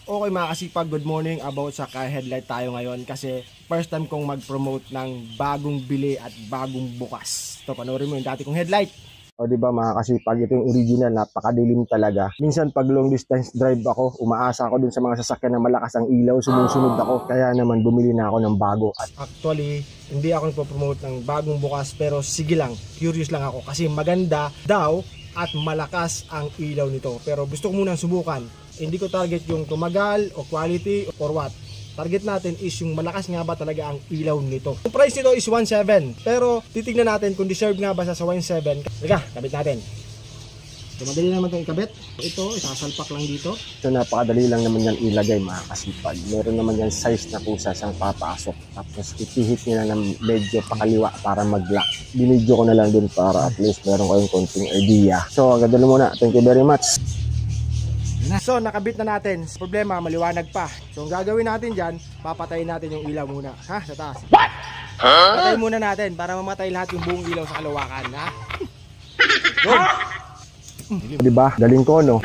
Okay mga kasipag, good morning. About sa car headlight tayo ngayon kasi first time kong mag-promote ng bagong bili at bagong bukas. Ito, panoorin mo yung dati kong headlight. O diba mga kasipag, ito yung original, napakadilim talaga. Minsan pag long distance drive ako, umaasa ako dun sa mga sasakyan na malakas ang ilaw, sumusunod ako. Kaya naman bumili na ako ng bago. At actually, hindi ako nagpo-promote ng bagong bukas pero sige lang, curious lang ako kasi maganda daw at malakas ang ilaw nito. Pero gusto ko munang subukan. Hindi ko target yung tumagal o quality or what. Target natin is yung malakas nga ba talaga ang ilaw nito. Yung price nito is 1.7. Pero titignan natin kung deserve nga ba sa 1.7. Teka, kabit natin. So madali naman itong ikabit. Ito, isasalpak lang dito. So napakadali lang naman yan ilagay mga kasipag. Meron naman yan size na kusa siyang papasok. Tapos ipihit nyo na ng medyo pakaliwa para mag-lock. Binidyo ko na lang din para at least meron kayong konting idea. So agad muna. Thank you very much. So nakabit na natin. Problema, maliwanag pa. So ang gagawin natin dyan, papatayin natin yung ilaw muna. Ha? Sa taas. What? Huh? Patayin muna natin para mamatay lahat yung buong ilaw sa kalawakan. Ha? Good. Diba? Galing ko, no?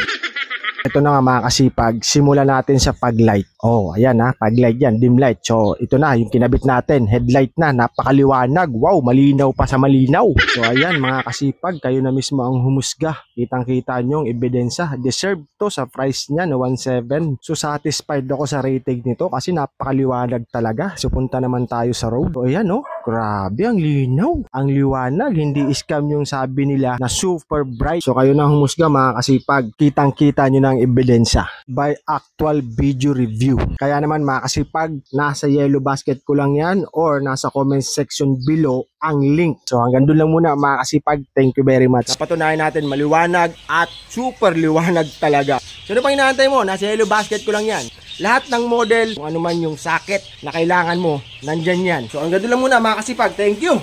Ito na nga mga kasipag, simulan natin sa paglight. Oh, ayan ha, paglight yan, dim light. So, ito na, yung kinabit natin, headlight na, napakaliwanag. Wow, malinaw pa sa malinaw. So, ayan mga kasipag, kayo na mismo ang humusga. Kitang-kita nyo yung ebidensya. Deserve to sa price niya na 1.7. So, satisfied ako sa rating nito kasi napakaliwanag talaga. So, punta naman tayo sa road. So, ayan oh, grabe, ang linaw. Ang liwanag, hindi scam yung sabi nila na super bright. So, kayo na humusga mga kasipag. Kitang-kita nyo na ang ebidensya by actual video review. Kaya naman mga kasipag, nasa yellow basket ko lang yan or nasa comment section below ang link. So hanggang doon lang muna mga kasipag. Thank you very much. Napatunayan natin maliwanag at super liwanag talaga. So ano pang inaantay mo? Nasa yellow basket ko lang yan. Lahat ng model, kung ano man yung socket na kailangan mo, nandyan yan. So hanggang doon lang muna mga kasipag. Thank you!